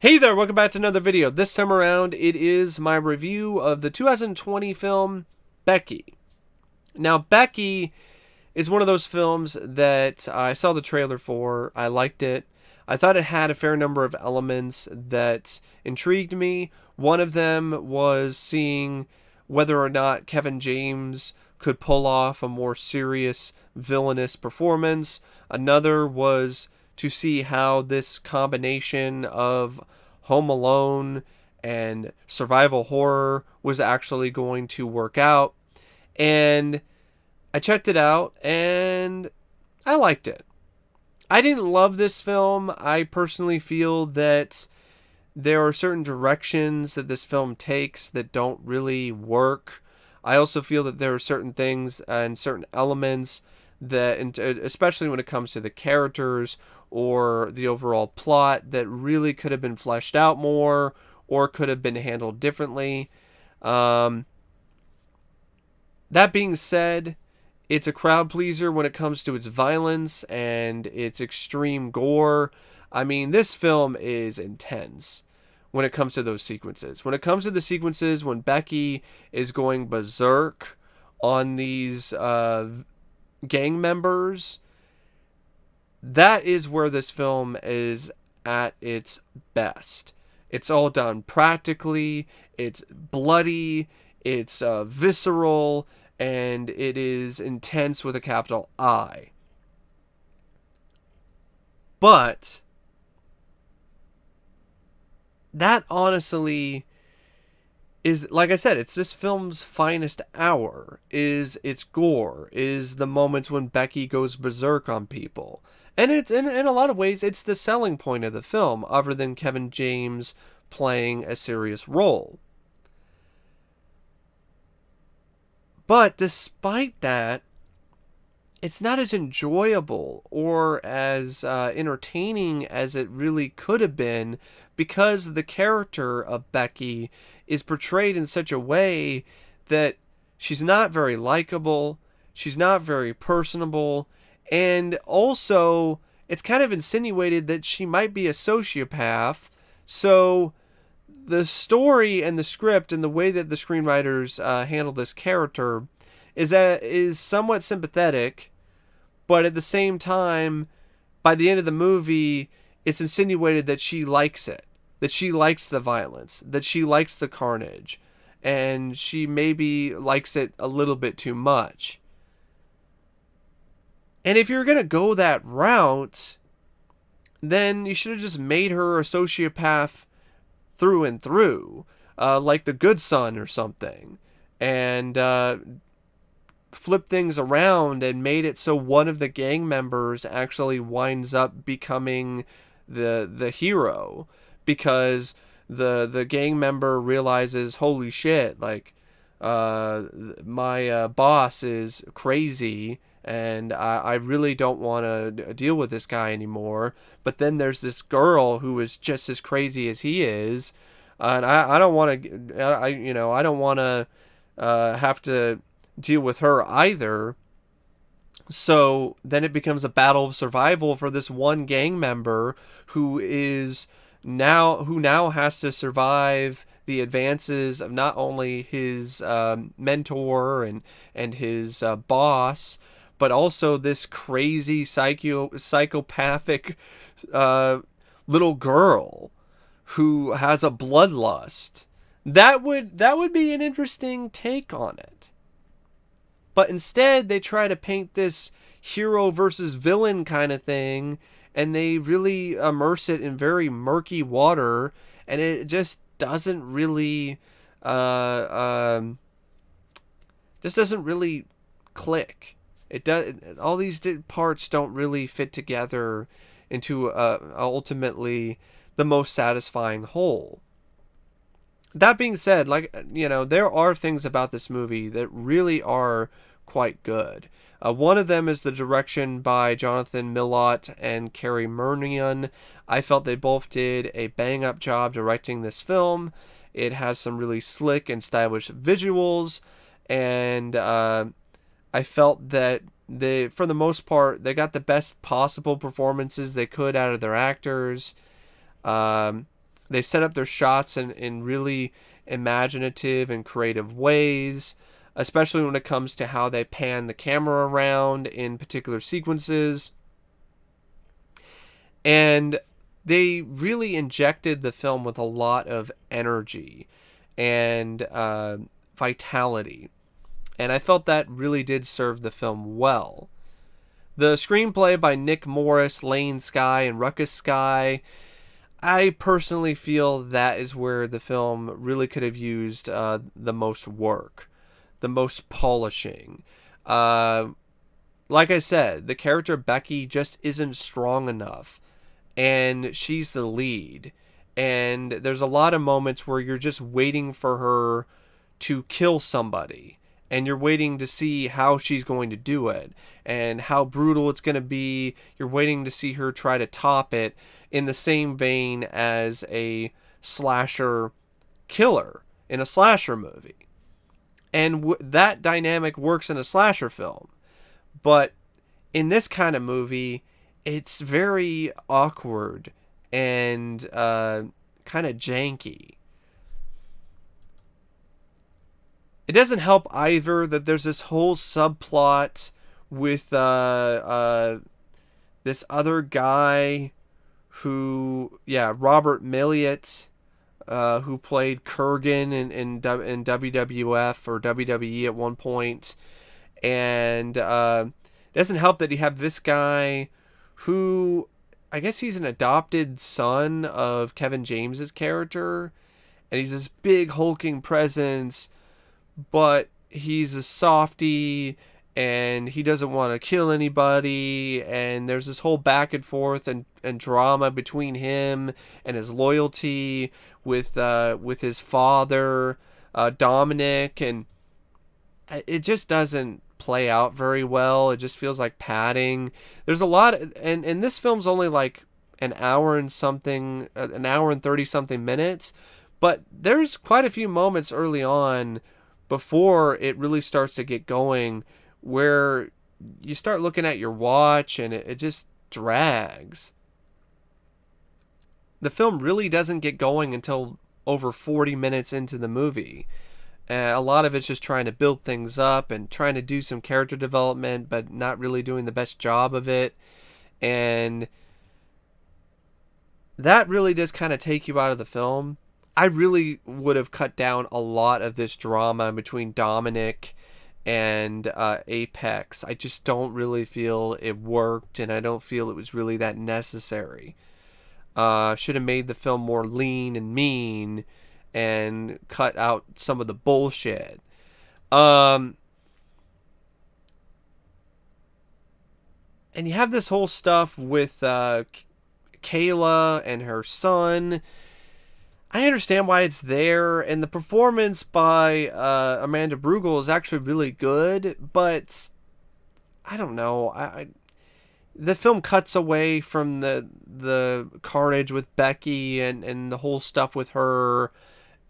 Hey there, welcome back to another video. This time around, it is my review of the 2020 film, Becky. Now, Becky is one of those films that I saw the trailer for. I liked it. I thought it had a fair number of elements that intrigued me. One of them was seeing whether or not Kevin James could pull off a more serious, villainous performance. Another was to see how this combination of Home Alone and survival horror was actually going to work out. And I checked it out and I liked it. I didn't love this film. I personally feel that there are certain directions that this film takes that don't really work. I also feel that there are certain things and certain elements that, especially when it comes to the characters or the overall plot, that really could have been fleshed out more or could have been handled differently. That being said, it's a crowd pleaser when it comes to its violence and its extreme gore. I mean, this film is intense when it comes to those sequences. When it comes to the sequences when Becky is going berserk on these gang members, that is where this film is at its best. It's all done practically, it's bloody, it's visceral, and it is intense with a capital I. But that honestly is, like I said, it's this film's finest hour, is its gore, is the moments when Becky goes berserk on people. And it's in a lot of ways, it's the selling point of the film, other than Kevin James playing a serious role. But despite that, it's not as enjoyable or as entertaining as it really could have been, because the character of Becky is portrayed in such a way that she's not very likable, she's not very personable, and also it's kind of insinuated that she might be a sociopath. So the story and the script and the way that the screenwriters handle this character is somewhat sympathetic, but at the same time, by the end of the movie, it's insinuated that she likes it, that she likes the violence, that she likes the carnage, and she maybe likes it a little bit too much. And if you're going to go that route, then you should have just made her a sociopath through and through, like the Good Son or something, and flip things around and made it so one of the gang members actually winds up becoming the hero, because the gang member realizes, holy shit, like my boss is crazy and I really don't want to deal with this guy anymore. But then there's this girl who is just as crazy as he is, and I don't want to, I don't want to have to deal with her either. So then it becomes a battle of survival for this one gang member who now has to survive the advances of not only his mentor and his boss, but also this crazy psychopathic little girl who has a bloodlust. That would be an interesting take on it. But instead, they try to paint this hero versus villain kind of thing, and they really immerse it in very murky water, and it just doesn't really, just doesn't really click. It does. All these parts don't really fit together into ultimately the most satisfying whole. That being said, there are things about this movie that really are quite good. One of them is the direction by Jonathan Milott and Cary Murnion. I felt they both did a bang-up job directing this film. It has some really slick and stylish visuals, and I felt that for the most part, they got the best possible performances they could out of their actors. They set up their shots in really imaginative and creative ways, especially when it comes to how they pan the camera around in particular sequences. And they really injected the film with a lot of energy and vitality. And I felt that really did serve the film well. The screenplay by Nick Morris, Lane Skye, and Ruckus Skye, I personally feel that is where the film really could have used the most work, the most polishing. Like I said, the character Becky just isn't strong enough, and she's the lead. And there's a lot of moments where you're just waiting for her to kill somebody, and you're waiting to see how she's going to do it and how brutal it's going to be. You're waiting to see her try to top it in the same vein as a slasher killer in a slasher movie. And that dynamic works in a slasher film. But in this kind of movie, it's very awkward and kind of janky. It doesn't help either that there's this whole subplot with this other guy who, Robert Milliott, who played Kurgan in WWF or WWE at one point. And it doesn't help that you have this guy who, I guess he's an adopted son of Kevin James's character. And he's this big hulking presence, but he's a softie and he doesn't want to kill anybody, and there's this whole back and forth and drama between him and his loyalty with his father, Dominic, and it just doesn't play out very well. It just feels like padding. There's a lot and this film's only like an hour and 30 something minutes, but there's quite a few moments early on before it really starts to get going where you start looking at your watch and it just drags. The film really doesn't get going until over 40 minutes into the movie. A lot of it's just trying to build things up and trying to do some character development, but not really doing the best job of it. And that really does kind of take you out of the film. I really would have cut down a lot of this drama between Dominic and Apex. I just don't really feel it worked, and I don't feel it was really that necessary. Should have made the film more lean and mean and cut out some of the bullshit. And you have this whole stuff with Kayla and her son. I understand why it's there, and the performance by Amanda Brugel is actually really good, but I don't know. The film cuts away from the carnage with Becky and the whole stuff with her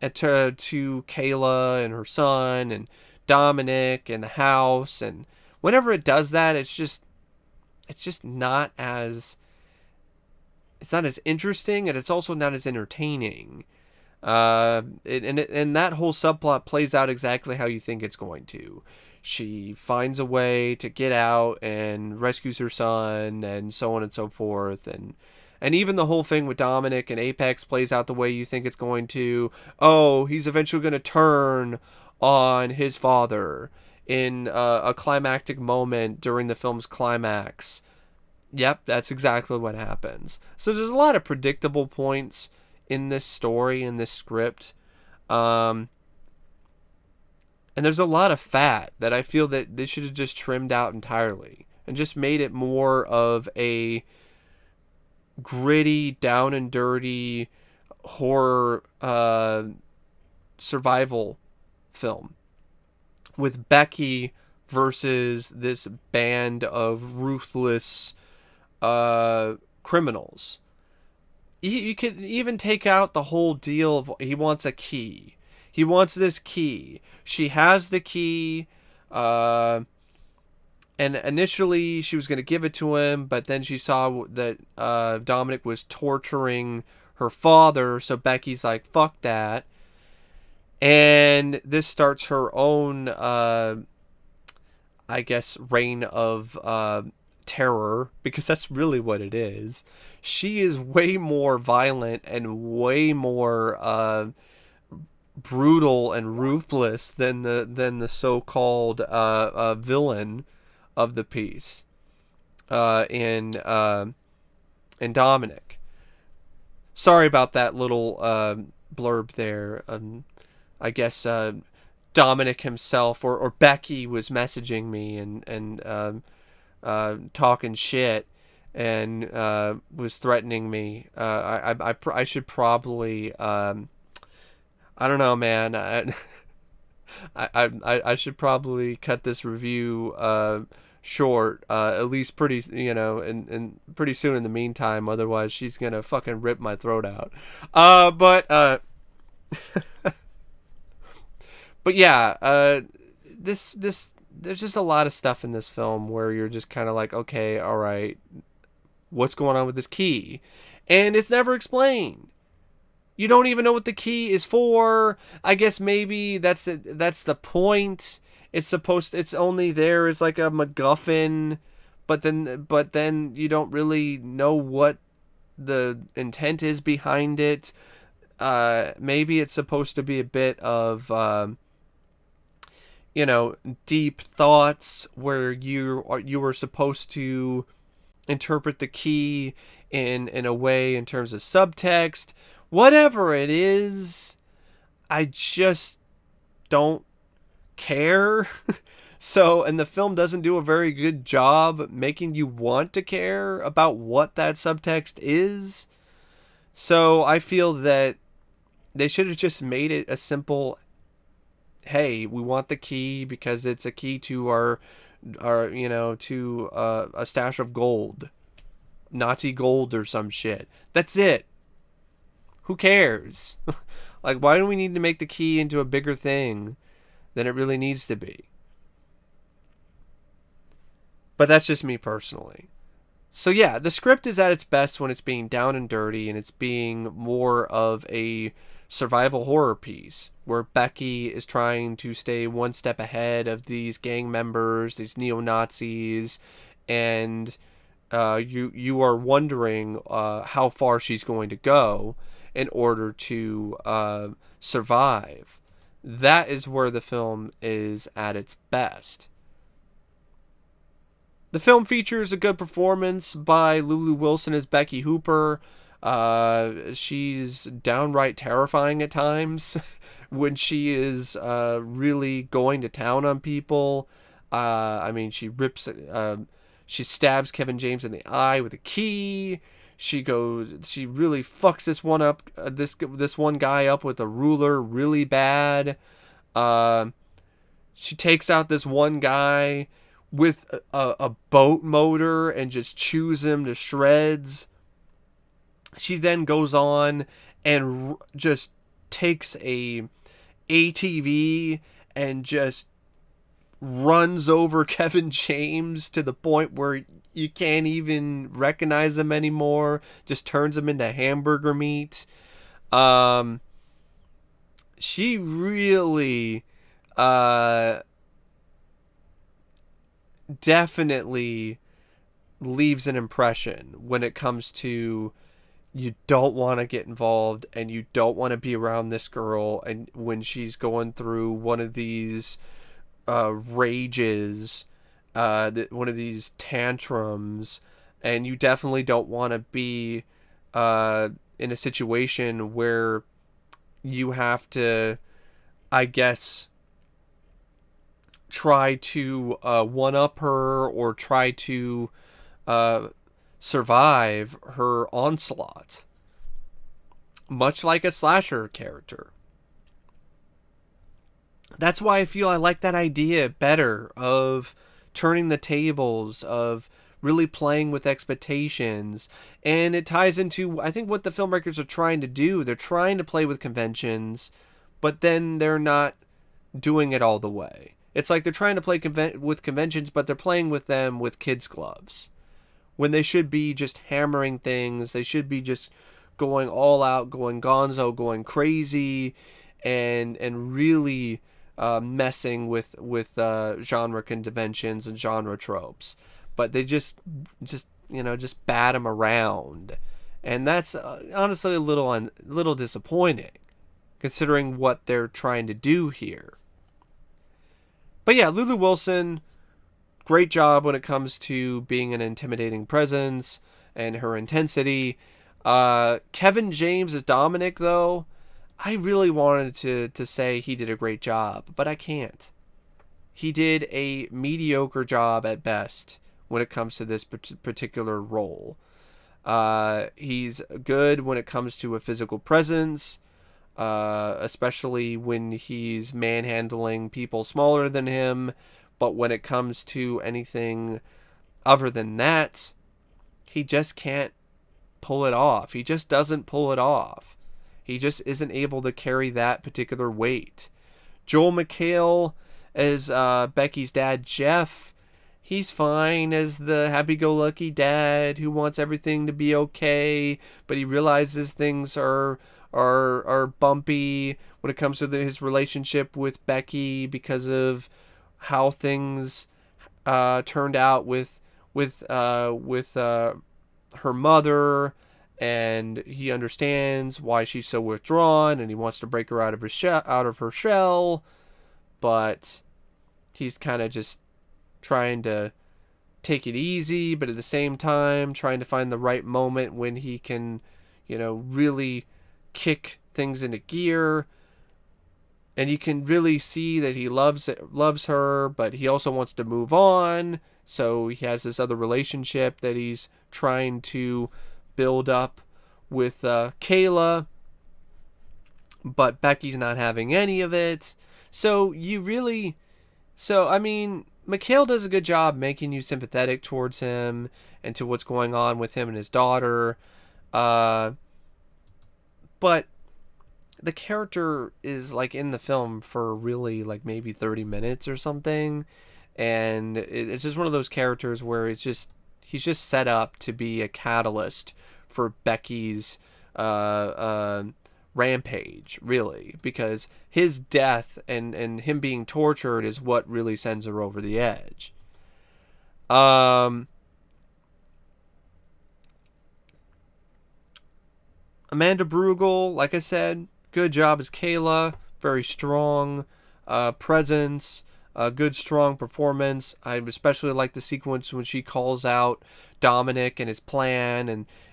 to Kayla and her son and Dominic and the house, and whenever it does that, it's just not as interesting, and it's also not as entertaining. And that whole subplot plays out exactly how you think it's going to. She finds a way to get out and rescues her son, and so on and so forth, and even the whole thing with Dominic and Apex plays out the way you think it's going to. Oh, he's eventually going to turn on his father in a climactic moment during the film's climax. Yep, that's exactly what happens. So there's a lot of predictable points in this story, in this script. And there's a lot of fat that I feel that they should have just trimmed out entirely and just made it more of a gritty, down and dirty horror survival film with Becky versus this band of ruthless criminals. You could even take out the whole deal of he wants a key. He wants this key. She has the key. And initially she was going to give it to him, but then she saw that Dominic was torturing her father. So Becky's like, fuck that. And this starts her own, I guess, reign of terror, because that's really what it is. She is way more violent and way more brutal and ruthless than the so-called villain of the piece, in Dominic. Sorry about that little blurb there. I guess Dominic himself or Becky was messaging me and talking shit and was threatening me. I should probably I don't know, man. I should probably cut this review short, at least pretty, and pretty soon in the meantime. Otherwise, she's gonna fucking rip my throat out. But yeah, this there's just a lot of stuff in this film where you're just kind of like, okay, all right, what's going on with this key? And it's never explained. You don't even know what the key is for. I guess maybe that's the point. It's only there as like a MacGuffin, but then you don't really know what the intent is behind it. Maybe it's supposed to be a bit of deep thoughts where you were supposed to interpret the key in a way in terms of subtext. Whatever it is, I just don't care. And the film doesn't do a very good job making you want to care about what that subtext is. So I feel that they should have just made it a simple, hey, we want the key because it's a key to our to a stash of gold. Nazi gold or some shit. That's it. Who cares? Like, why do we need to make the key into a bigger thing than it really needs to be? But that's just me personally. So yeah, the script is at its best when it's being down and dirty and it's being more of a survival horror piece where Becky is trying to stay one step ahead of these gang members, these neo-Nazis, and you are wondering how far she's going to go in order to survive. That is where the film is at its best. The film features a good performance by Lulu Wilson as Becky Hooper. She's downright terrifying at times when she is really going to town on people. I mean, she stabs Kevin James in the eye with a key. She really fucks this one up, this one guy up with a ruler really bad. She takes out this one guy with a boat motor and just chews him to shreds. She then goes on and just takes a ATV and just runs over Kevin James to the point where you can't even recognize him anymore. Just turns him into hamburger meat. She really definitely leaves an impression when it comes to you don't want to get involved and you don't want to be around this girl and when she's going through one of these rages, one of these tantrums, and you definitely don't want to be in a situation where you have to, I guess, try to one-up her or try to survive her onslaught. Much like a slasher character. That's why I feel I like that idea better of turning the tables, of really playing with expectations. And it ties into, I think, what the filmmakers are trying to do. They're trying to play with conventions, but then they're not doing it all the way. It's like they're trying to play with conventions, but they're playing with them with kids' gloves. When they should be just hammering things, they should be just going all out, going gonzo, going crazy, and really messing with genre conventions and genre tropes. But they just bat him around, and that's honestly a little disappointing, considering what they're trying to do here. But yeah, Lulu Wilson, great job when it comes to being an intimidating presence and her intensity. Kevin James as Dominic, though, I really wanted to say he did a great job, but I can't. He did a mediocre job at best when it comes to this particular role. He's good when it comes to a physical presence, especially when he's manhandling people smaller than him. But when it comes to anything other than that, he just can't pull it off. He just doesn't pull it off. He just isn't able to carry that particular weight. Joel McHale as Becky's dad, Jeff, he's fine as the happy-go-lucky dad who wants everything to be okay, but he realizes things are bumpy when it comes to his relationship with Becky because of how things turned out with her mother, and he understands why she's so withdrawn, and he wants to break her out of her shell, but he's kind of just trying to take it easy, but at the same time trying to find the right moment when he can, really kick things into gear. And you can really see that he loves her, but he also wants to move on. So he has this other relationship that he's trying to build up with Kayla, but Becky's not having any of it. So McHale does a good job making you sympathetic towards him and to what's going on with him and his daughter. But the character is like in the film for really like maybe 30 minutes or something. And it's just one of those characters where he's just set up to be a catalyst for Becky's rampage, really, because his death and him being tortured is what really sends her over the edge. Amanda Brugel, like I said, good job as Kayla, very strong presence, good strong performance. I especially like the sequence when she calls out Dominic and his plan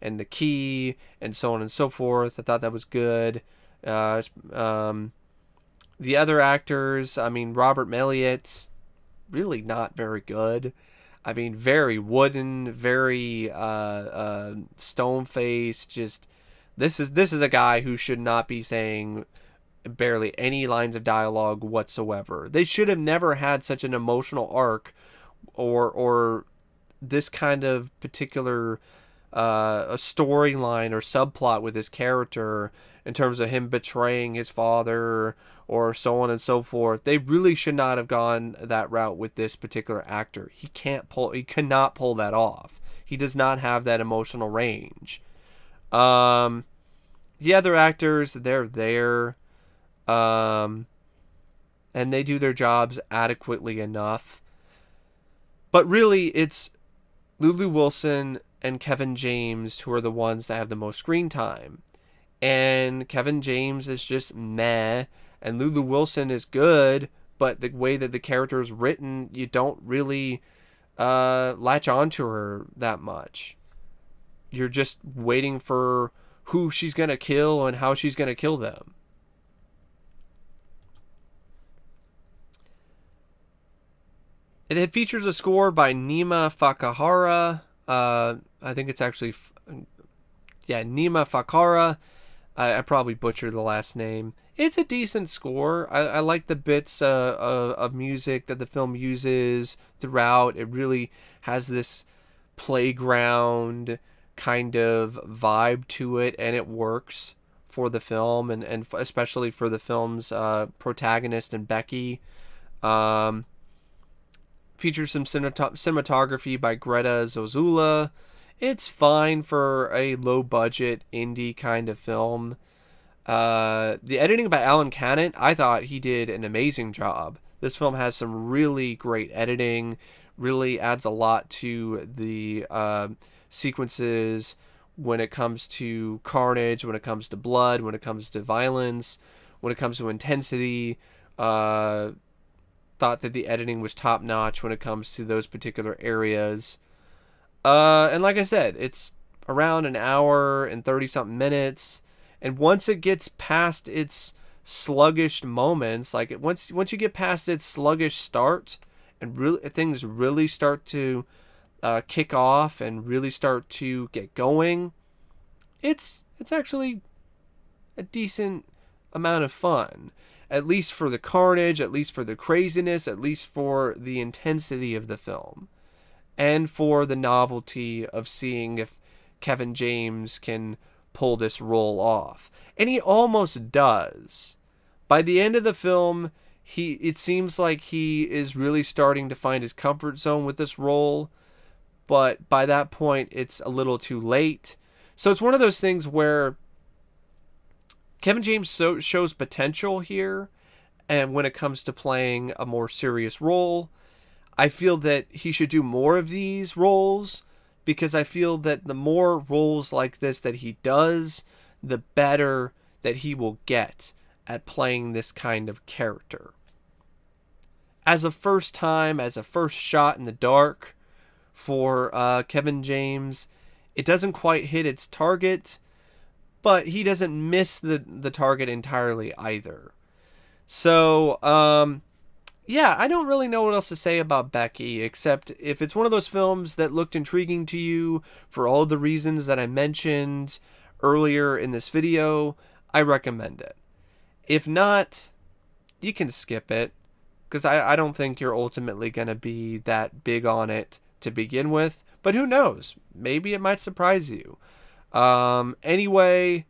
and the key and so on and so forth. I thought that was good. The other actors, Robert Malliet, really not very good. Very wooden, very stone-faced. Just this is a guy who should not be saying barely any lines of dialogue whatsoever. They should have never had such an emotional arc or this kind of particular a storyline or subplot with his character in terms of him betraying his father or so on and so forth. They really should not have gone that route with this particular actor. He cannot pull that off. He does not have that emotional range. The other actors, they're there. And they do their jobs adequately enough. But really, it's Lulu Wilson and Kevin James who are the ones that have the most screen time. And Kevin James is just meh, and Lulu Wilson is good, but the way that the character is written, you don't really latch onto her that much. You're just waiting for who she's going to kill and how she's going to kill them. It features a score by Nima Fakahara. I think it's actually... Nima Fakahara. I probably butchered the last name. It's a decent score. I like the bits of music that the film uses throughout. It really has this playground kind of vibe to it, and it works for the film, and especially for the film's protagonist and Becky. Features some cinematography by Greta Zozula. It's fine for a low budget indie kind of film. The editing by Alan Cannon, I thought he did an amazing job. This film has some really great editing, really adds a lot to the sequences when it comes to carnage, when it comes to blood, when it comes to violence, when it comes to intensity. Thought that the editing was top notch when it comes to those particular areas. And like I said, it's around an hour and 30 something minutes. And once it gets past its sluggish moments, like once you get past its sluggish start, and really things really start to kick off and really start to get going, it's actually a decent amount of fun. At least for the carnage, at least for the craziness, at least for the intensity of the film, and for the novelty of seeing if Kevin James can pull this role off. And he almost does. By the end of the film, it seems like he is really starting to find his comfort zone with this role, but by that point it's a little too late. So it's one of those things where Kevin James shows potential here, and when it comes to playing a more serious role, I feel that he should do more of these roles, because I feel that the more roles like this that he does, the better that he will get at playing this kind of character. As a first shot in the dark for Kevin James, it doesn't quite hit its target, but he doesn't miss the target entirely either. So, yeah, I don't really know what else to say about Becky, except if it's one of those films that looked intriguing to you for all the reasons that I mentioned earlier in this video, I recommend it. If not, you can skip it, because I don't think you're ultimately going to be that big on it to begin with, but who knows? Maybe it might surprise you. Anyway,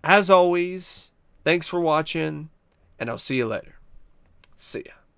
as always, thanks for watching, and I'll see you later. See ya.